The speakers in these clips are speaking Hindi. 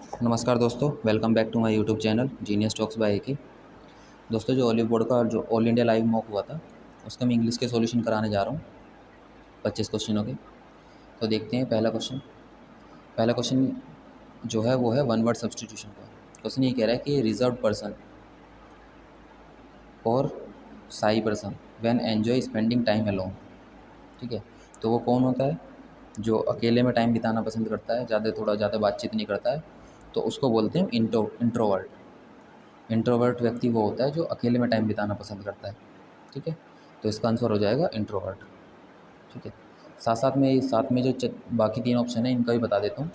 नमस्कार दोस्तों, welcome back to my YouTube channel genius talks by AK. दोस्तों, जो ऑलिव बोर्ड का जो ऑल इंडिया लाइव मॉक हुआ था उसका मैं इंग्लिश के सॉल्यूशन कराने जा रहा हूँ 25 क्वेश्चनों के। तो देखते हैं पहला क्वेश्चन जो है वो है वन वर्ड सब्सटीट्यूशन का। क्वेश्चन ये कह रहा है कि रिजर्व पर्सन और Sai person when enjoy spending time alone. ठीक है, तो वो कौन होता है जो अकेले में टाइम बिताना पसंद करता है, थोड़ा ज़्यादा बातचीत नहीं करता है, तो उसको बोलते हैं इंट्रोवर्ट। इंट्रोवर्ट व्यक्ति वो होता है जो अकेले में टाइम बिताना पसंद करता है। ठीक है, तो इसका आंसर हो जाएगा इंट्रोवर्ट। ठीक है, साथ में जो बाकी तीन ऑप्शन है इनका भी बता देता हूँ।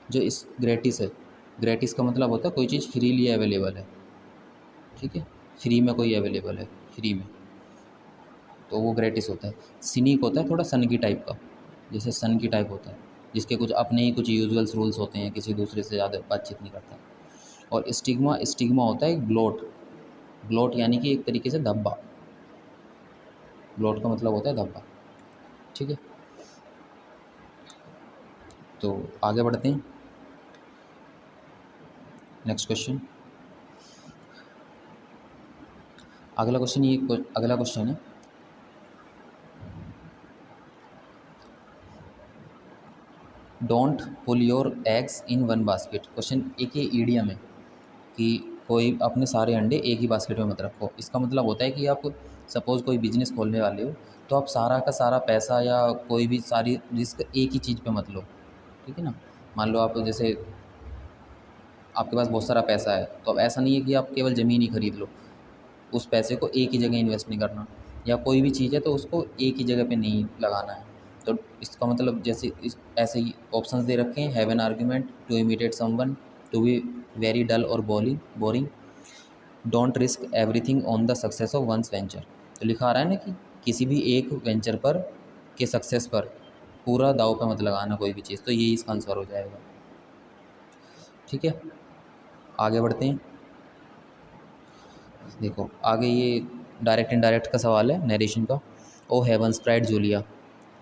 जो इस ग्रेटिस है, ग्रेटिस का मतलब होता है कोई चीज़ फ्रीली अवेलेबल है। ठीक है, फ्री में कोई अवेलेबल है, फ्री में, तो वो ग्रेटिस होता है। सिनिक होता है थोड़ा सन की टाइप का, जैसे सन की टाइप होता है, जिसके कुछ अपने ही कुछ यूजुअल्स रूल्स होते हैं, किसी दूसरे से ज़्यादा बातचीत नहीं करता। और स्टिग्मा स्टिग्मा होता है ग्लोट। ग्लोट यानी कि एक तरीके से धब्बा। ग्लोट का मतलब होता है धब्बा। ठीक है, तो आगे बढ़ते हैं। नेक्स्ट क्वेश्चन, अगला क्वेश्चन है don't pull your eggs in one basket. Question एक ये ईडियम है कि कोई अपने सारे अंडे एक ही बास्केट में मत रखो। इसका मतलब होता है कि आप सपोज़ कोई बिजनेस खोलने वाले हो, तो आप सारा का सारा पैसा या कोई भी सारी रिस्क एक ही चीज़ पे मत लो। ठीक है ना, मान लो आप जैसे आपके पास बहुत सारा पैसा है, तो अब ऐसा नहीं है कि आप केवल ज़मीन ही खरीद लो। उस पैसे को एक ही जगह इन्वेस्ट नहीं करना, या कोई भी चीज़ है तो उसको एक ही जगह पे नहीं लगाना है। तो इसका मतलब जैसे ऐसे ही ऑप्शंस दे रखे हैं, have an argument, to imitate someone, to be very dull और boring, don't risk everything on the success of one's venture. तो लिखा आ रहा है ना कि किसी भी एक वेंचर पर के सक्सेस पर पूरा दाव पे मत लगाना कोई भी चीज़, तो यही इसका आंसर हो जाएगा। ठीक है, आगे बढ़ते हैं। देखो आगे ये डायरेक्ट इनडायरेक्ट का सवाल है, नरेशन का। ओ हेवंस क्राइड जूलिया,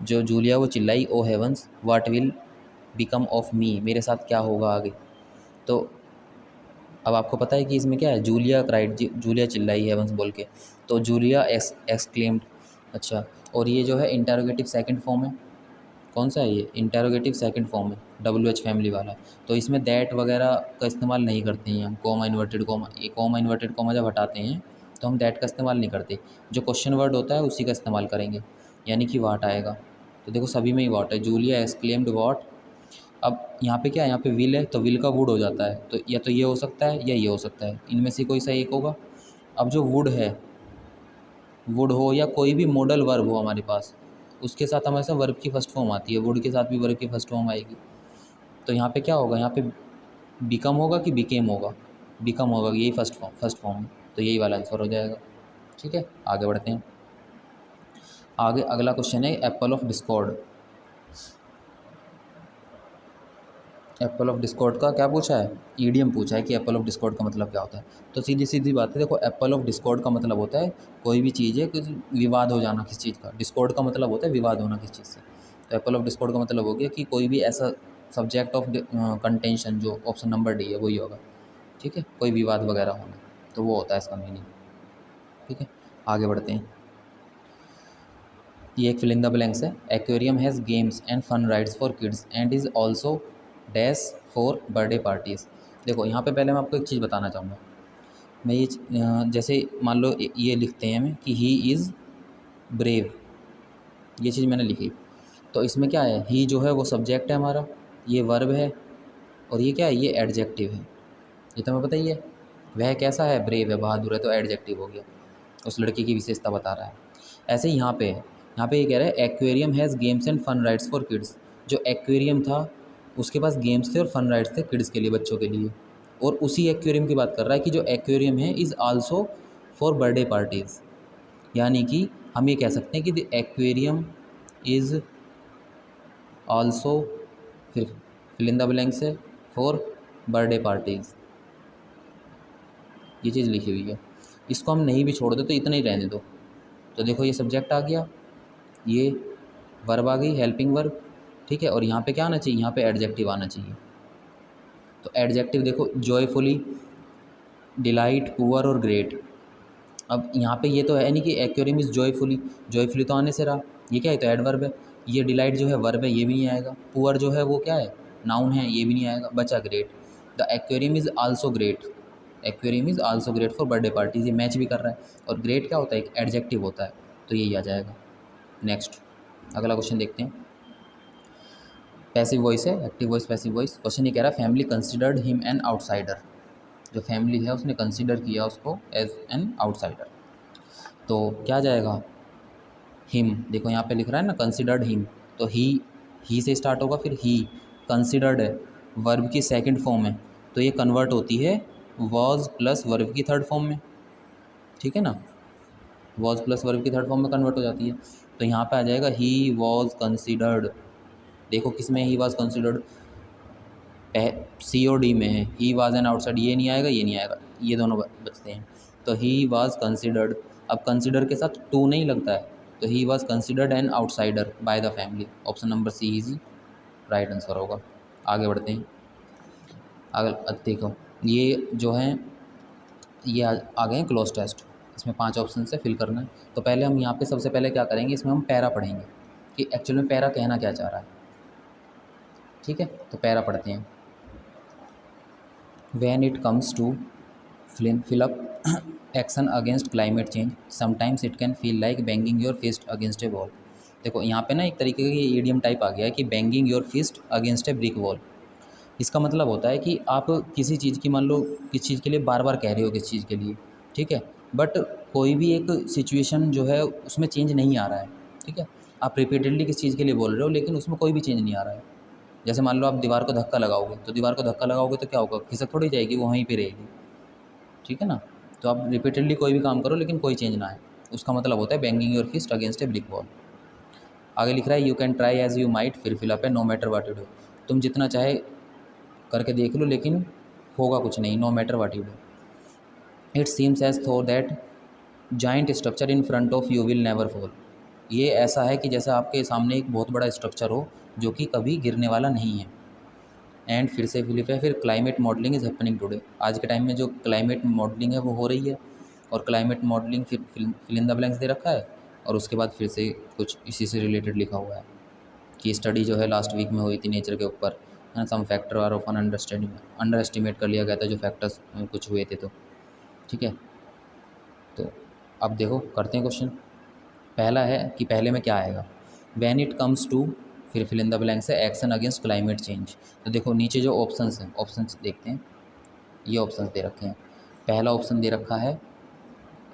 जो जूलिया वो चिल्लाई, O heavens what will become of me, मेरे साथ क्या होगा आगे। तो अब आपको पता है कि इसमें क्या है, जूलिया क्राइड, जूलिया चिल्लाई हेवंस बोल के, तो जूलिया एक्सक्लेम्ड। अच्छा, और ये जो है इंटरोगेटिव सेकंड फॉर्म है। कौन सा है ये, इंटरोगेटिव सेकंड फॉर्म है, WH फैमिली वाला। तो इसमें दैट वगैरह का इस्तेमाल नहीं करते हैं हम, कॉमा इन्वर्टेड कॉमा, ये कॉमा इन्वर्टेड कॉमा जब हटाते हैं तो हम दैट का इस्तेमाल नहीं करते। जो क्वेश्चन वर्ड होता है उसी का इस्तेमाल करेंगे, यानी कि वाट आएगा। तो देखो सभी में ही वाट है, जूलिया एक्सक्लेम्ड वाट। अब यहाँ पे क्या है, यहाँ पे विल है, तो विल का वुड हो जाता है, तो या तो ये हो सकता है या ये हो सकता है, इनमें से कोई सा एक होगा। अब जो वुड है, वुड हो या कोई भी मॉडल वर्ब हो हमारे पास, उसके साथ हमेशा वर्ब की फर्स्ट फॉर्म आती है, वुड के साथ भी वर्ब की फर्स्ट फॉर्म आएगी। तो यहाँ पे क्या होगा, यहाँ पे बिकम होगा कि बिकेम होगा, बिकम होगा, यही फर्स्ट फॉर्म है, तो यही वाला आंसर हो जाएगा। ठीक है, आगे बढ़ते हैं। आगे अगला क्वेश्चन है Apple of Discord. Apple of Discord का क्या पूछा है, ईडियम पूछा है कि एप्पल ऑफ डिस्कॉर्ड का मतलब क्या होता है। तो सीधी सीधी बात है, देखो एप्पल ऑफ डिस्कॉर्ड का मतलब होता है कोई भी चीज़ है, कुछ विवाद हो जाना किस चीज़ का, डिस्कॉर्ड का मतलब होता है विवाद होना किस चीज़ से। तो एप्पल ऑफ डिस्कॉर्ड का मतलब हो गया कि कोई भी ऐसा सब्जेक्ट ऑफ कंटेंशन, जो ऑप्शन नंबर डी है वही होगा। ठीक है, कोई विवाद वगैरह होना, तो वो होता है इसका मीनिंग। ठीक है, आगे बढ़ते हैं। ये एक फिल इन द ब्लैंक्स है। Aquarium has games and fun rides for kids and is also dash for birthday parties. देखो यहाँ पे पहले मैं आपको एक चीज़ बताना चाहूँगा। मैं ये जैसे मान लो ये लिखते हैं हमें कि ही इज़ ब्रेव, ये चीज़ मैंने लिखी। तो इसमें क्या है, ही जो है वो सब्जेक्ट है हमारा, ये वर्ब है, और ये क्या है, ये एडजेक्टिव है। ये तो हमें पता ही है। वह कैसा है, ब्रेव है, बहादुर है, तो एडजेक्टिव हो गया, उस लड़की की विशेषता बता रहा है। ऐसे ही यहाँ पे है, यहाँ पे ये कह रहा है aquarium has games and fun rides for kids. जो एक्वेरियम था उसके पास गेम्स थे और फन राइड्स थे किड्स के लिए, बच्चों के लिए। और उसी एक्वेरियम की बात कर रहा है कि जो एक्वेरियम है is also for birthday parties, यानी कि हम ये कह सकते हैं कि द एक्वेरियम इज़ आल्सो, फिर फिल इन द ब्लैंक्स है, फॉर बर्थडे पार्टीज़। ये चीज़ लिखी हुई है। इसको हम नहीं भी छोड़ दो तो इतना ही रहने दो। तो देखो ये सब्जेक्ट आ गया, ये वर्ब आ गई, हेल्पिंग वर्ब। ठीक है, और यहाँ पे क्या आना चाहिए, यहाँ पे एडजेक्टिव आना चाहिए। तो एडजेक्टिव देखो जॉयफुली, डिलाइट, पुअर और ग्रेट। अब यहाँ पे ये तो है नहीं कि एक्वेरियम इज़ जॉयफुली, जॉयफुली तो आने से रहा, ये क्या है, तो एडवर्ब है। ये डिलाइट जो है वर्ब है, ये भी नहीं आएगा। पुअर जो है वो क्या है, नाउन है, ये भी नहीं आएगा। बचा great. The aquarium is also great, aquarium is also great for birthday parties, ये मैच भी कर रहा है। और ग्रेट क्या होता है, एक एडजेक्टिव होता है, तो यही आ जाएगा। नेक्स्ट अगला क्वेश्चन देखते हैं। पैसिव वॉइस है, active voice, passive voice. Question ये कह रहा है family considered him an outsider, जो फैमिली है उसने कंसिडर किया उसको एज एन आउटसाइडर। तो क्या जाएगा, हिम। देखो यहाँ पे लिख रहा है ना कंसिडर्ड हिम, तो ही से स्टार्ट होगा, फिर ही। कंसिडर्ड है, वर्ब की सेकंड फॉर्म है, तो ये कन्वर्ट होती है वॉज प्लस वर्ब की थर्ड फॉर्म में, ठीक है ना। वॉज प्लस वर्ब की थर्ड फॉर्म में कन्वर्ट हो जाती है। तो यहाँ पे आ जाएगा ही वॉज कंसिडर्ड। देखो किस में ही वॉज कंसिडर्ड, सी और डी में है। ही वाज एन आउटसाइड, ये नहीं आएगा, ये नहीं आएगा, ये दोनों बचते हैं। तो ही वाज कंसिडर्ड, अब कंसिडर के साथ टू नहीं लगता है, तो he was considered an outsider by the family. Option number C is right answer होगा। आगे बढ़ते हैं। आगे देखो ये जो है ये आ गए हैं क्लोज टेस्ट। इसमें 5 ऑप्शन से फिल करना है। तो पहले हम यहाँ पे सबसे पहले क्या करेंगे, इसमें हम पैरा पढ़ेंगे कि एक्चुअल में पैरा कहना क्या चाह रहा है, ठीक है। तो पैरा पढ़ते हैं। When it comes to fill up action against climate change, sometimes it can feel like banging your fist against a wall। देखो यहाँ पे ना एक तरीके का ये ईडियम टाइप आ गया है कि banging your fist against a brick wall. इसका मतलब होता है कि आप किसी चीज़ की, मान लो किस चीज़ के लिए बार बार कह रहे हो किस चीज़ के लिए, ठीक है, बट कोई भी एक सिचुएशन जो है उसमें चेंज नहीं आ रहा है, ठीक है। आप रिपीटेडली किस चीज़ के लिए बोल रहे हो लेकिन उसमें कोई भी चेंज नहीं आ रहा है। जैसे मान लो आप दीवार को धक्का लगाओगे, तो दीवार को धक्का लगाओगे तो क्या होगा, खिसक थोड़ी जाएगी, वो वहीं पे रहेगी, ठीक है ना। तो आप रिपीटेडली कोई भी काम करो लेकिन कोई चेंज ना आए, उसका मतलब होता है banging your fist against a brick wall. आगे लिख रहा है you can try as you might फिर फिल अप है no matter what you do. तुम जितना चाहे करके देख लो लेकिन होगा कुछ नहीं, no matter what you do. It seems as though that giant structure in front of you will never fall. ये ऐसा है कि जैसे आपके सामने एक बहुत बड़ा स्ट्रक्चर हो जो कि कभी गिरने वाला नहीं है। एंड फिर से फिलिप है, फिर climate modelling is happening today. आज के टाइम में जो क्लाइमेट मॉडलिंग है वो हो रही है, और क्लाइमेट मॉडलिंग फिर फिल इन द ब्लैंक्स दे रखा है, और उसके बाद फिर से कुछ इसी से रिलेटेड लिखा हुआ है कि स्टडी जो है लास्ट वीक में हुई थी नेचर के ऊपर, है ना। Some factor are of underestimate कर लिया गया था जो फैक्टर्स कुछ हुए थे, तो ठीक है। तो अब देखो करते हैं क्वेश्चन। पहला है कि पहले में क्या आएगा, व्हेन इट कम्स टू, फिर फिल इन द ब्लैंक्स है एक्शन अगेंस्ट क्लाइमेट चेंज। तो देखो नीचे जो ऑप्शंस हैं, ऑप्शंस देखते हैं, ये ऑप्शंस दे रखे हैं। पहला ऑप्शन दे रखा है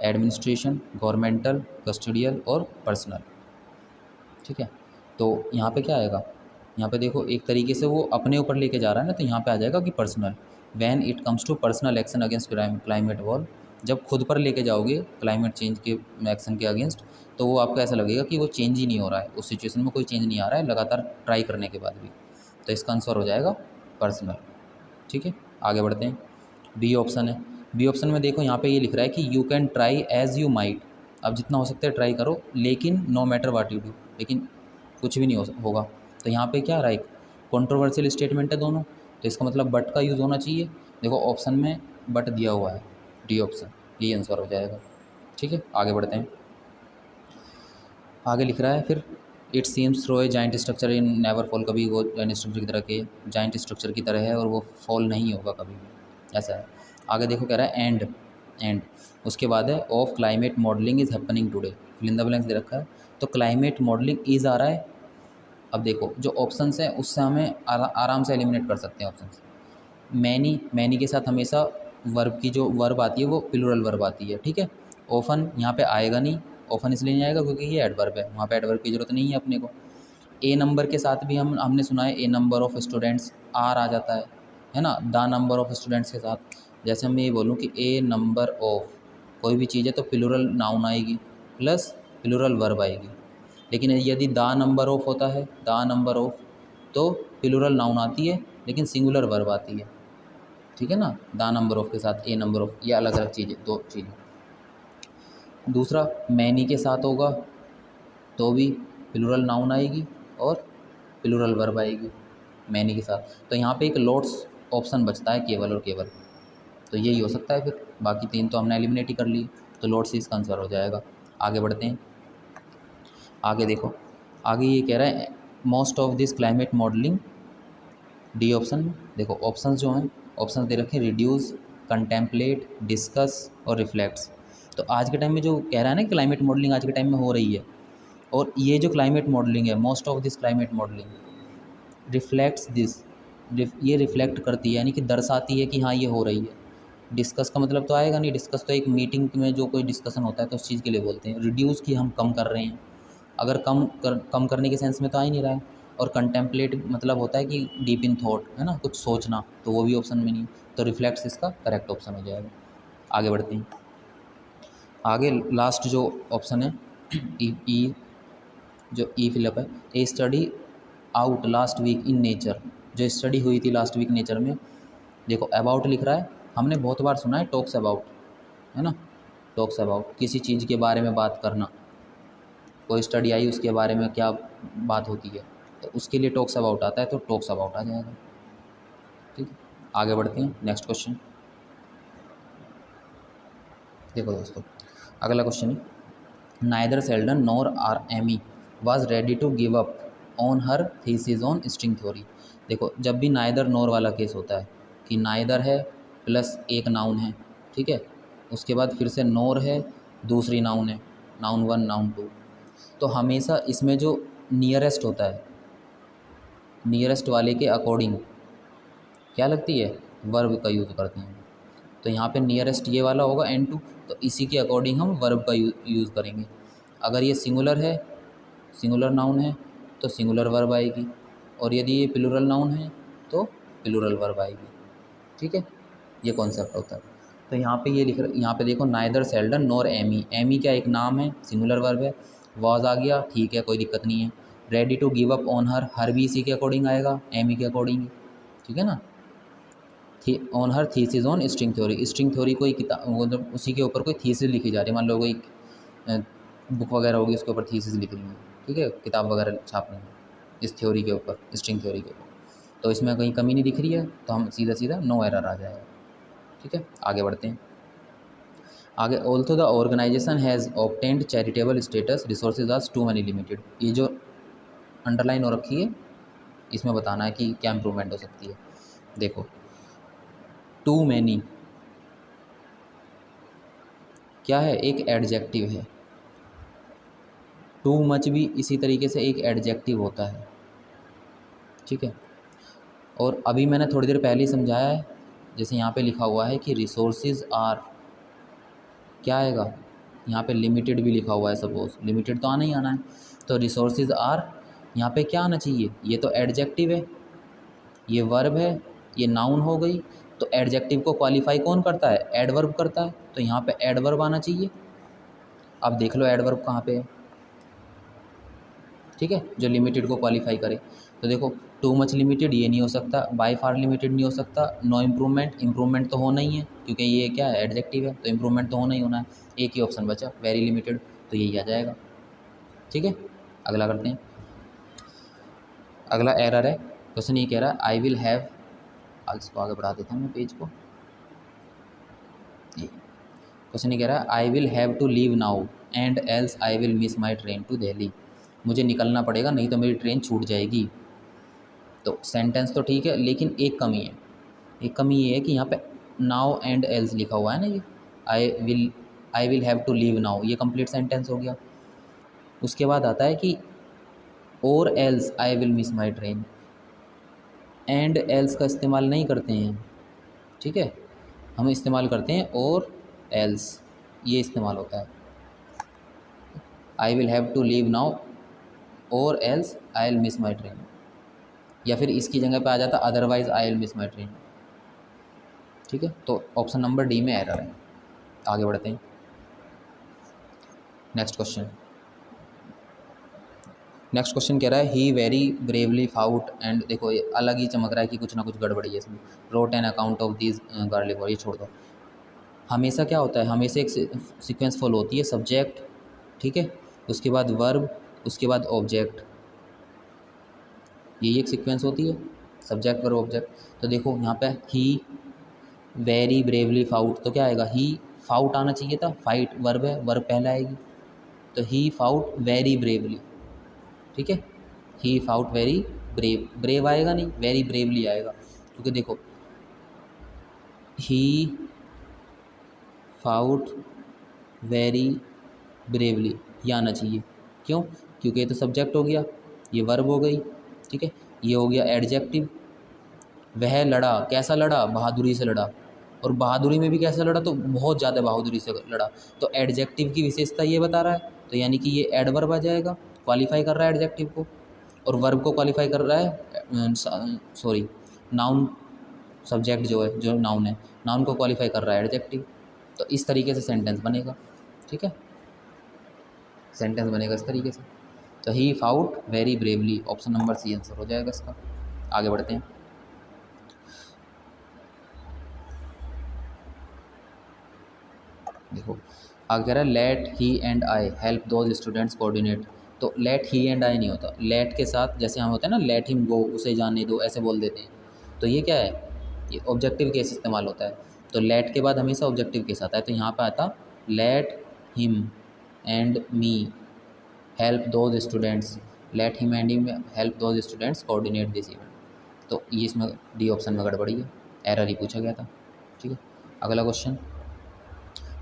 एडमिनिस्ट्रेशन, गवर्नमेंटल, कस्टोडियल और पर्सनल, ठीक है। तो यहाँ पे क्या आएगा, यहाँ पे देखो एक तरीके से वो अपने ऊपर लेके जा रहा है ना, तो यहाँ पे आ जाएगा कि personal. When it comes to personal action against climate wall, जब खुद पर लेके जाओगे क्लाइमेट चेंज के एक्शन के अगेंस्ट, तो वो आपको ऐसा लगेगा कि वो चेंज ही नहीं हो रहा है, उस सिचुएशन में कोई चेंज नहीं आ रहा है लगातार ट्राई करने के बाद भी। तो इसका आंसर हो जाएगा पर्सनल, ठीक है। आगे बढ़ते हैं। बी ऑप्शन है। बी ऑप्शन में देखो यहाँ पे ये लिख रहा है कि you can try as you might. अब जितना हो सकता है ट्राई करो लेकिन no matter what you do, लेकिन कुछ भी नहीं होगा। तो यहाँ पे क्या आ रहा है, एक कॉन्ट्रोवर्शियल स्टेटमेंट है दोनों, तो इसका मतलब बट का यूज़ होना चाहिए। देखो ऑप्शन में बट दिया हुआ है, डी ऑप्शन, यही आंसर हो जाएगा, ठीक है। आगे बढ़ते हैं। आगे लिख रहा है फिर it seems through a giant structure in never fall, कभी वो जाइंट स्ट्रक्चर की तरह के जाइंट स्ट्रक्चर की तरह है और वो फॉल नहीं होगा कभी भी, ऐसा है। आगे देखो कह रहा है एंड उसके बाद है of climate modelling is happening today, fill in the blanks दे रखा है। तो क्लाइमेट मॉडलिंग इज़ आ रहा है। अब देखो जो ऑप्शंस हैं उससे हमें आराम से एलिमिनेट कर सकते हैं ऑप्शंस। मैनी के साथ हमेशा वर्ब की जो वर्ब आती है वो प्लूरल वर्ब आती है, ठीक है। ऑफन यहाँ पे आएगा नहीं, ऑफन इसलिए नहीं आएगा क्योंकि ये एडवर्ब है, वहाँ पे एडवर्ब की ज़रूरत नहीं है अपने को। ए नंबर के साथ भी हमने सुना है ए नंबर ऑफ़ स्टूडेंट्स आर आ जाता है ना। द नंबर ऑफ़ स्टूडेंट्स के साथ जैसे मैं ये बोलूँ कि ए नंबर ऑफ़ कोई भी चीज़ है तो प्लूरल नाउन आएगी प्लस प्लूरल वर्ब आएगी। लेकिन यदि द नंबर ऑफ़ होता है, द नंबर ऑफ़, तो प्लूरल नाउन आती है लेकिन सिंगुलर वर्ब आती है, ठीक है ना। द नंबर ऑफ़ के साथ ए नंबर ऑफ़, ये अलग अलग चीज़ें, दो चीज़ें। दूसरा मैनी के साथ होगा तो भी प्लूरल नाउन आएगी और प्लूरल वर्ब आएगी मैनी के साथ। तो यहाँ पे एक लॉट्स ऑप्शन बचता है केवल और केवल, तो यही हो सकता है फिर। बाकी 3 तो हमने एलिमिनेट ही कर लिए, तो लोड सी इसका आंसर हो जाएगा। आगे बढ़ते हैं। आगे देखो, आगे ये कह रहा है most of this climate modelling, D option में देखो ऑप्शंस जो हैं, ऑप्शन दे रखे रिड्यूस, कंटेम्पलेट, डिस्कस और रिफ्लेक्ट्स। तो आज के टाइम में जो कह रहा है ना क्लाइमेट मॉडलिंग आज के टाइम में हो रही है, और ये जो क्लाइमेट मॉडलिंग है, most of this climate modelling reflects this, ये रिफ्लेक्ट करती है यानी कि दर्शाती है कि हाँ ये हो रही है। डिस्कस का मतलब तो आएगा नहीं, डिस्कस तो एक मीटिंग में जो कोई डिस्कशन होता है तो उस चीज़ के लिए बोलते हैं। रिड्यूस की हम कम कर रहे हैं, अगर कम करने के सेंस में तो आ ही नहीं रहा है। और कंटेम्पलेट मतलब होता है कि डीप इन थॉट, है ना, कुछ सोचना, तो वो भी ऑप्शन में नहीं, तो रिफ्लेक्ट्स इसका करेक्ट ऑप्शन हो जाएगा। आगे बढ़ते हैं। आगे लास्ट जो ऑप्शन है ई, जो ई फिलअप है, a study out last week in nature, जो स्टडी हुई थी लास्ट वीक नेचर में, देखो अबाउट लिख रहा है, हमने बहुत बार सुना है टॉक्स अबाउट, है ना, टॉक्स अबाउट किसी चीज़ के बारे में बात करना, कोई स्टडी आई उसके बारे में क्या बात होती है, तो उसके लिए टॉक्स अबाउट आता है, तो टॉक्स अबाउट आ जाएगा। ठीक है, आगे बढ़ते हैं। नेक्स्ट क्वेश्चन देखो दोस्तों, अगला क्वेश्चन है neither Sheldon nor are Amy was ready to give up on her thesis on string theory. देखो जब भी नाइदर नॉर वाला केस होता है कि नाइदर है प्लस एक नाउन है, ठीक है, उसके बाद फिर से नॉर है, दूसरी नाउन है, नाउन 1 नाउन 2, तो हमेशा इसमें जो नियरेस्ट होता है, नियरेस्ट वाले के अकॉर्डिंग क्या लगती है, वर्ब का यूज़ करते हैं। तो यहाँ पे नियरेस्ट ये वाला होगा N2, तो इसी के अकॉर्डिंग हम वर्ब का यूज़ करेंगे। अगर ये सिंगुलर है, सिंगुलर नाउन है, तो सिंगुलर वर्ब आएगी, और यदि ये प्लूरल नाउन है तो प्लूरल वर्ब आएगी। ठीक है, ये कॉन्सेप्ट होता है। तो यहाँ पे ये लिख रहा, यहाँ पे देखो neither Sheldon nor Amy, Amy क्या एक नाम है, सिंगुलर वर्ब है, वाज आ गया, ठीक है कोई दिक्कत नहीं है। Ready to give up on her भी इसी के अकॉर्डिंग आएगा, एमी के अकॉर्डिंग, ठीक है ना। On her thesis on string theory, string theory कोई किताब मतलब उसी के ऊपर कोई थीसिस लिखी जा रही है, मान लो कोई बुक वगैरह होगी उसके ऊपर थीसिस लिख रही है, ठीक है, किताब वगैरह छाप रही है इस थ्योरी के ऊपर, स्ट्रिंग थ्योरी के ऊपर, तो इसमें कहीं कमी नहीं दिख रही है, तो हम सीधा सीधा नो एरर आ जाएगा। ठीक है, आगे बढ़ते हैं। आगे also the organization has obtained charitable status resources are to money limited, ये जो अंडरलाइन हो रखी है इसमें बताना है कि क्या इम्प्रूवमेंट हो सकती है। देखो टू मैनी क्या है, एक एडजेक्टिव है, टू मच भी इसी तरीके से एक एडजेक्टिव होता है। ठीक है, और अभी मैंने थोड़ी देर पहले ही समझाया है, जैसे यहाँ पे लिखा हुआ है कि रिसोर्सेज आर, क्या आएगा यहाँ पे, लिमिटेड भी लिखा हुआ है, सपोज लिमिटेड तो आना ही आना है, तो रिसोर्सेज आर यहाँ पे क्या आना चाहिए, ये तो एडजेक्टिव है, ये वर्ब है, ये नाउन हो गई, तो एडजेक्टिव को क्वालिफाई कौन करता है, एडवर्ब करता है, तो यहाँ पे एडवर्ब आना चाहिए। अब देख लो एडवर्ब कहाँ पे है, ठीक है, जो लिमिटेड को क्वालिफाई करे। तो देखो टू मच लिमिटेड ये नहीं हो सकता, बाय फार लिमिटेड नहीं हो सकता, नो इम्प्रूवमेंट, इम्प्रूवमेंट तो होना ही है क्योंकि ये क्या है, एडजेक्टिव है, तो इम्प्रूवमेंट तो होना ही होना है। एक ही ऑप्शन बचा वेरी लिमिटेड, तो यही आ जाएगा। ठीक है, अगला करते हैं। अगला एरर है, क्वेश्चन ये कह रहा है आई विल हैव, इसको आगे बढ़ा देता हूँ मैं पेज को, ये क्वेश्चन ये कह रहा है I will have to leave now and else I will miss my train to Delhi, मुझे निकलना पड़ेगा नहीं तो मेरी ट्रेन छूट जाएगी। तो सेंटेंस तो ठीक है, लेकिन एक कमी है, एक कमी ये है कि यहाँ पे नाउ एंड एल्स लिखा हुआ है ना, ये I will have to leave now, ये कंप्लीट सेंटेंस हो गया। उसके बाद आता है कि और else I will miss my train, and else का इस्तेमाल नहीं करते हैं, ठीक है, हम इस्तेमाल करते हैं और एल्स, ये इस्तेमाल होता है, I will have to leave now or else I will miss my train, या फिर इसकी जगह पे आ जाता otherwise I will miss my train. ठीक है, तो ऑप्शन नंबर डी में एरर है। आगे बढ़ते हैं। नेक्स्ट क्वेश्चन, नेक्स्ट क्वेश्चन कह रहा है ही वेरी ब्रेवली फाउट, एंड देखो ये अलग ही चमक रहा है कि कुछ ना कुछ गड़बड़ी है इसमें, wrote an account of this garlic, और ये छोड़ दो। हमेशा क्या होता है, हमेशा एक सीक्वेंस फॉलो होती है, सब्जेक्ट, ठीक है, उसके बाद वर्ब, उसके बाद ऑब्जेक्ट, ये एक सीक्वेंस होती है। Subject verb object. तो देखो यहाँ पे ही वेरी ब्रेवली फाउट, तो क्या आएगा, ही फाउट आना चाहिए था, फाइट वर्ब है, वर्ब पहला आएगी, तो ही फाउट वेरी ब्रेवली, ठीक है। ही फाउट वेरी ब्रेव, ब्रेव आएगा नहीं, वेरी ब्रेवली आएगा, क्योंकि देखो ही फाउट वेरी ब्रेवली ये आना चाहिए। क्यों? क्योंकि ये तो सब्जेक्ट हो गया, ये वर्ब हो गई, ठीक है। ये हो गया एडजेक्टिव, वह लड़ा, कैसा लड़ा, बहादुरी से लड़ा, और बहादुरी में भी कैसा लड़ा, तो बहुत ज़्यादा बहादुरी से लड़ा, तो एडजेक्टिव की विशेषता ये बता रहा है, तो यानी कि ये एडवर्ब आ जाएगा, क्वालिफाई कर रहा है एडजेक्टिव को, और वर्ब को क्वालिफाई कर रहा है, सॉरी नाउन, सब्जेक्ट जो है, जो नाउन है, नाउन को क्वालिफाई कर रहा है एडजेक्टिव। तो इस तरीके से सेंटेंस बनेगा, ठीक है, सेंटेंस बनेगा इस तरीके से। तो he fought very bravely, option number C answer हो जाएगा इसका। आगे बढ़ते हैं। देखो आगे कह रहा है let he and I help those students coordinate. तो लेट ही एंड आई नहीं होता, लेट के साथ जैसे हम होते हैं ना, लेट हिम गो, उसे जाने दो, ऐसे बोल देते हैं, तो ये क्या है, ये ऑब्जेक्टिव केस इस्तेमाल होता है। तो लेट के बाद हमेशा ऑब्जेक्टिव केस आता है, तो यहाँ पे आता let him and me help those students, let him and him help those students coordinate this event. तो ये इसमें डी ऑप्शन में गड़बड़ी है, एरर ही पूछा गया था, ठीक है। अगला क्वेश्चन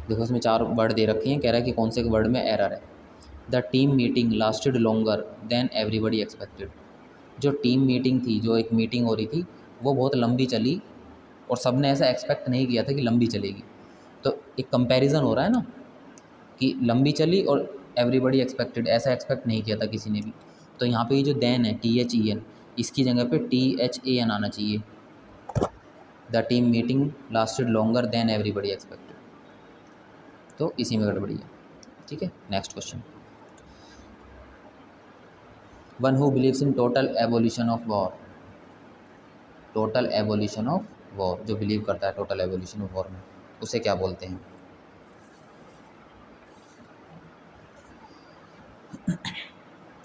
देखो, इसमें 4 वर्ड दे रखे हैं, कह रहा है कि कौन से वर्ड में एरर है। The team meeting lasted longer than everybody expected. जो टीम मीटिंग थी, जो एक मीटिंग हो रही थी, वो बहुत लंबी चली और सब ने ऐसा एक्सपेक्ट नहीं किया था कि लंबी चलेगी। तो एक कंपैरिजन हो रहा है ना, कि लंबी चली और एवरीबडी एक्सपेक्टेड, ऐसा एक्सपेक्ट नहीं किया था किसी ने भी। तो यहाँ पे ये जो देन है, THEN, इसकी जगह पे THAN आना चाहिए। The team meeting lasted longer than everybody expected, तो इसी में गड़बड़ी है, ठीक है। Next question, one who believes in total abolition of war. Total abolition of war, जो बिलीव करता है टोटल एबोलिशन ऑफ वॉर में, उसे क्या बोलते हैं?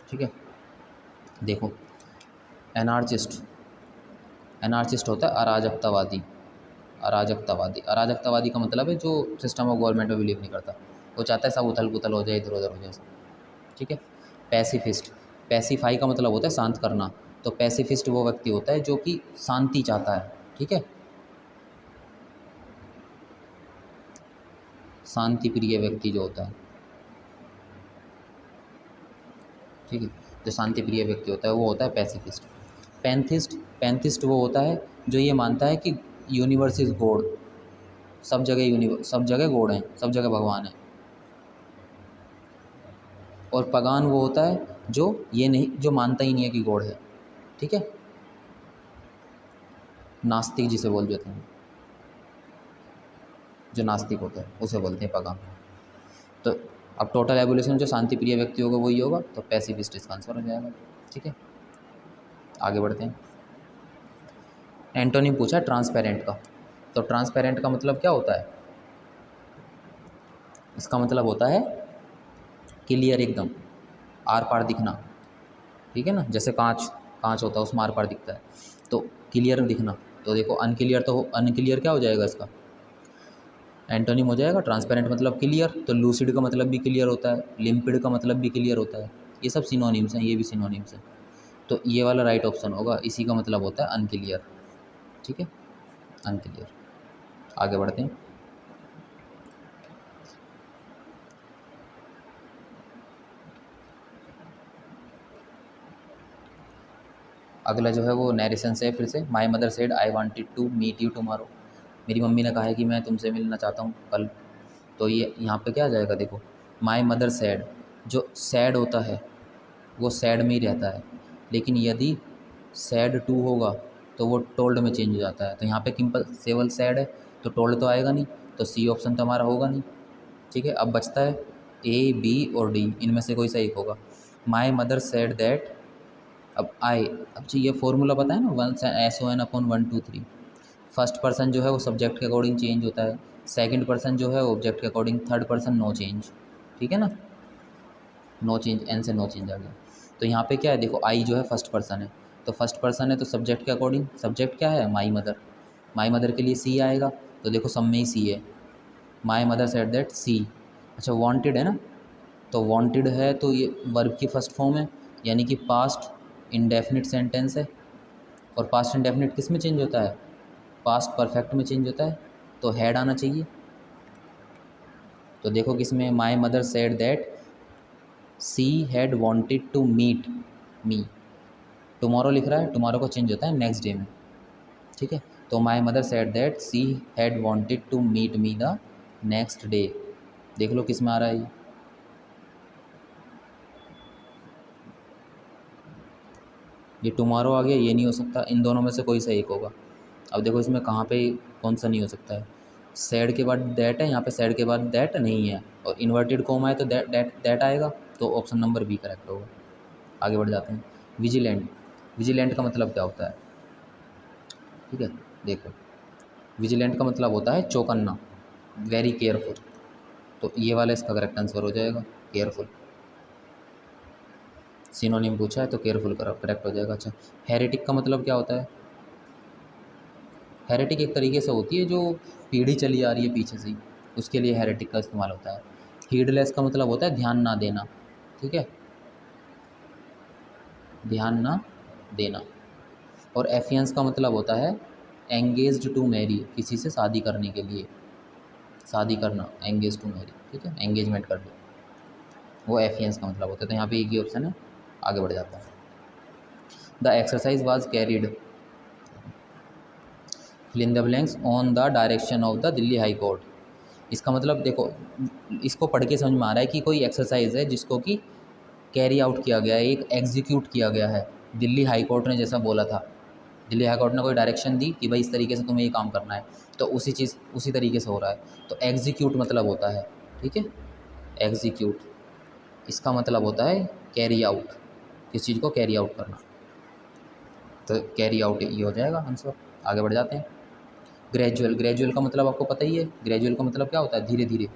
ठीक है, देखो एनार्चिस्ट, एनार्चिस्ट होता है अराजकतावादी। अराजकतावादी, अराजकतावादी का मतलब है जो सिस्टम ऑफ गवर्नमेंट में बिलीव नहीं करता, वो चाहता है सब उथल पुथल हो जाए, इधर उधर हो जाए, ठीक है। पैसिफिस्ट, पैसिफाई का मतलब होता है शांत करना, तो पैसिफिस्ट वो व्यक्ति होता है जो कि शांति चाहता है, ठीक है, शांति प्रिय व्यक्ति जो होता है, ठीक है, जो शांति प्रिय व्यक्ति होता है वो होता है पैसिफिस्ट। पैंथिस्ट, पैंथिस्ट वो होता है जो ये मानता है कि यूनिवर्स इज गॉड, सब जगह यूनिवर्स, सब जगह गॉड हैं, सब जगह भगवान है। और पगान वो होता है जो ये नहीं, जो मानता ही नहीं है कि गॉड है, ठीक है, नास्तिक जिसे बोल देते हैं, जो नास्तिक होता है उसे बोलते हैं पगान। तो अब टोटल एवोल्यूशन जो शांति प्रिय व्यक्ति होगा वही होगा, तो पैसिफिस्ट इसका आंसर हो जाएगा, ठीक है। आगे बढ़ते हैं। एंटोनिम पूछा ट्रांसपेरेंट का, तो ट्रांसपेरेंट का मतलब क्या होता है? इसका मतलब होता है क्लियर, एकदम आर पार दिखना, ठीक है ना, जैसे कांच, कांच होता है उसमें आर पार दिखता है, तो क्लियर दिखना। तो देखो अनक्लियर, तो अनक्लियर क्या हो जाएगा इसका? एंटोनिम हो जाएगा ट्रांसपेरेंट मतलब क्लियर, तो लूसिड का मतलब भी क्लियर होता है, लिम्पिड का मतलब भी क्लियर होता है, ये सब सिनोनिम्स हैं, ये भी सिनोनिम्स हैं। तो ये वाला राइट ऑप्शन होगा, इसी का मतलब होता है अनक्लियर, ठीक है, अनक्लियर। आगे बढ़ते हैं। अगला जो है वो नैरेशन से, फिर से my mother said I wanted to meet you tomorrow. मेरी मम्मी ने कहा है कि मैं तुमसे मिलना चाहता हूँ कल। तो ये यहाँ पे क्या आ जाएगा, देखो माई मदर सैड, जो सैड होता है वो सैड में ही रहता है, लेकिन यदि सैड टू होगा तो वो टोल्ड में चेंज हो जाता है। तो यहाँ पे किम्पल सेवल सैड है, तो टोल्ड तो आएगा नहीं, तो सी ऑप्शन तो हमारा होगा नहीं, ठीक है। अब बचता है A, B और D, इनमें से कोई सा एक होगा। माई मदर सैड दैट, अब आई, अब जी ये फॉर्मूला पता है ना, one SON upon 1 2 3। First person जो है वो सब्जेक्ट के अकॉर्डिंग चेंज होता है, सेकंड पर्सन जो है वो ऑब्जेक्ट के according, third person no change, ठीक है ना, नो चेंज, एन से नो चेंज आ गया। तो यहाँ पे क्या है, देखो आई जो है फर्स्ट पर्सन है, तो फर्स्ट पर्सन है तो सब्जेक्ट के अकॉर्डिंग सब्जेक्ट क्या है, माई मदर। माई मदर के लिए सी आएगा, तो देखो सब में ही सी है। माई मदर सेड दैट सी। अच्छा वांटेड है ना, तो वांटेड है तो ये वर्ब की फर्स्ट फॉर्म है, यानी कि पास्ट इंडेफिनिट सेंटेंस है। और पास्ट इंडेफिनिट किस में चेंज होता है, पास्ट परफेक्ट में चेंज होता है, तो हैड आना चाहिए। तो देखो किसमें, my mother said that she had wanted to meet me. Tomorrow लिख रहा है, टुमारो को चेंज होता है नेक्स्ट डे में, ठीक है। तो my mother said that she had wanted to meet me the next day. देख लो किस में आ रहा है ये टुमारो आ गया, ये नहीं हो सकता, इन दोनों में से कोई सा एक होगा। अब देखो इसमें कहाँ पे कौन सा नहीं हो सकता है, सैड के बाद दैट है, यहाँ पे सैड के बाद दैट नहीं है, और इन्वर्टेड कोमा है तो दैट आएगा, तो ऑप्शन नंबर बी करेक्ट होगा। आगे बढ़ जाते हैं। विजिलेंट, विजिलेंट का मतलब क्या होता है, ठीक है। देखो विजिलेंट का मतलब होता है चौकन्ना, वेरी केयरफुल, तो ये वाला इसका करेक्ट आंसर हो जाएगा, केयरफुल। सिनोनिम पूछा है तो केयरफुल करेक्ट हो जाएगा। अच्छा हेरेटिक का मतलब क्या होता है, हेरेटिक एक तरीके से होती है जो पीढ़ी चली आ रही है पीछे से ही, उसके लिए हेरेटिक का इस्तेमाल होता है। हीडलेस का मतलब होता है ध्यान ना देना, ठीक है, ध्यान ना देना। और एफियंस का मतलब होता है एंगेज्ड टू मैरी, किसी से शादी करने के लिए, शादी करना, एंगेज टू मैरी, ठीक है, एंगेजमेंट कर लो, वो एफियंस का मतलब होता है। तो यहाँ पे एक ही ऑप्शन है, आगे बढ़ जाता है। The exercise was carried fill in the blanks on the direction of the Delhi high court. इसका मतलब देखो, इसको पढ़ के समझ में आ रहा है कि कोई एक्सरसाइज है जिसको कि कैरी आउट किया गया है, एक एग्जीक्यूट किया गया है दिल्ली हाई कोर्ट ने जैसा बोला था। दिल्ली हाई कोर्ट ने कोई डायरेक्शन दी कि भाई इस तरीके से तुम्हें ये काम करना है, तो उसी तरीके से हो रहा है, तो एग्जीक्यूट मतलब होता है, ठीक है, एग्जीक्यूट इसका मतलब होता है कैरी आउट, किस चीज़ को कैरी आउट करना, तो कैरी आउट ये हो जाएगा आंसर। आगे बढ़ जाते हैं। ग्रेजुअल, ग्रेजुअल का मतलब आपको पता ही है, ग्रेजुअल का मतलब क्या होता है, धीरे धीरे,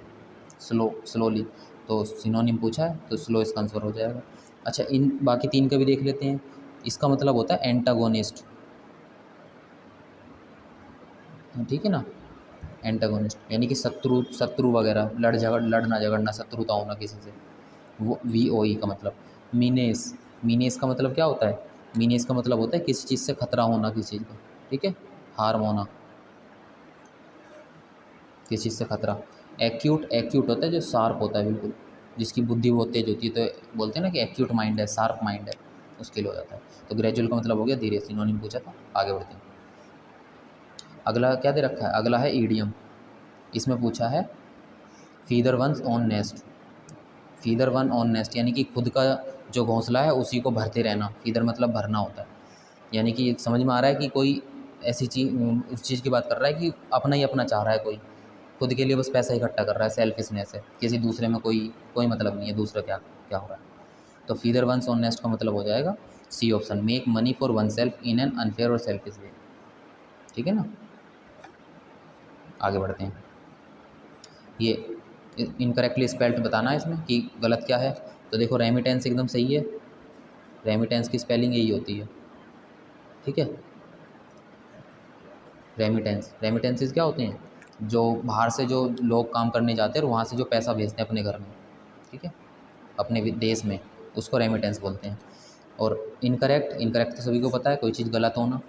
स्लो, स्लोली, तो सिनोनिम पूछा है तो स्लो इसका आंसर हो जाएगा। अच्छा इन बाकी तीन का भी देख लेते हैं। इसका मतलब होता है एंटागोनिस्ट, ठीक है ना, एंटागोनिस्ट यानी कि शत्रु, शत्रु वगैरह, लड़ना झगड़ना, शत्रुता होना किसी से, वो वी ओ ई का मतलब। मीनेस, मीनेस का मतलब क्या होता है, मीनेस का मतलब होता है किसी चीज़ से खतरा होना, किसी चीज़ का, ठीक है, हार्म होना, किसी चीज़ से खतरा। एक्यूट, एक्यूट होता है जो शार्प होता है बिल्कुल, जिसकी बुद्धि बहुत तेज होती है, तो बोलते हैं ना कि एक्यूट माइंड है, शार्प माइंड है, उसके लिए हो जाता है। तो ग्रेजुअल का मतलब हो गया धीरे, सिनोनिम पूछा था। आगे बढ़ते हैं। अगला क्या दे रखा है, अगला है ईडियम। इसमें पूछा है feather ones on nest, feather one on nest यानी कि खुद का जो घोंसला है उसी को भरते रहना, फीदर मतलब भरना होता है, यानी कि समझ में आ रहा है कि कोई ऐसी चीज़, उस चीज़ की बात कर रहा है कि अपना ही अपना चाह रहा है, कोई खुद के लिए बस पैसा इकट्ठा कर रहा है, सेल्फिशनेस है, किसी दूसरे में कोई कोई मतलब नहीं है, दूसरा क्या क्या हो रहा है। तो फीदर वंस ऑन नेस्ट का मतलब हो जाएगा C option, make money for oneself in an unfair और सेल्फिश वे, ठीक है ना। आगे बढ़ते हैं। ये इनकरेक्टली स्पेल्ड बताना है इसमें कि गलत क्या है। तो देखो रेमिटेंस एकदम सही है, रेमिटेंस की स्पेलिंग यही होती है, ठीक है। रेमिटेंस, रेमिटेंसेस क्या होते हैं, जो बाहर से जो लोग काम करने जाते हैं और वहाँ से जो पैसा भेजते हैं अपने घर में, ठीक है, अपने देश में, उसको रेमिटेंस बोलते हैं। और इनकरेक्ट, इनकरेक्ट तो सभी को पता है, कोई चीज़ गलत होना।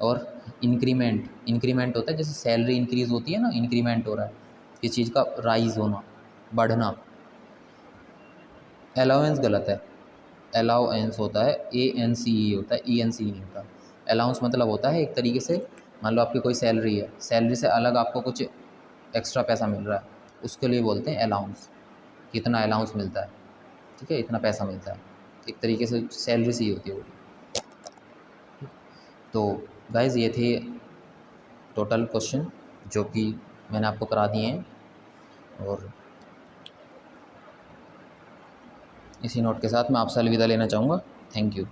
और इंक्रीमेंट, इंक्रीमेंट होता है जैसे सैलरी इंक्रीज़ होती है ना, इंक्रीमेंट हो रहा है, किसी चीज़ का राइज होना, बढ़ना। अलाउंस गलत है, अलाउंस होता है ANCE होता है, ENC नहीं होता। अलाउंस मतलब होता है एक तरीके से, मान लो आपकी कोई सैलरी है, सैलरी से अलग आपको कुछ एक्स्ट्रा पैसा मिल रहा है, उसके लिए बोलते हैं अलाउंस, कितना अलाउंस मिलता है, ठीक है, इतना पैसा मिलता है, एक तरीके से सैलरी से ही होती है वो। तो गाइज़ ये थे टोटल क्वेश्चन जो कि मैंने आपको करा दिए हैं, और इसी नोट के साथ मैं आपसे अलविदा लेना चाहूँगा। Thank you.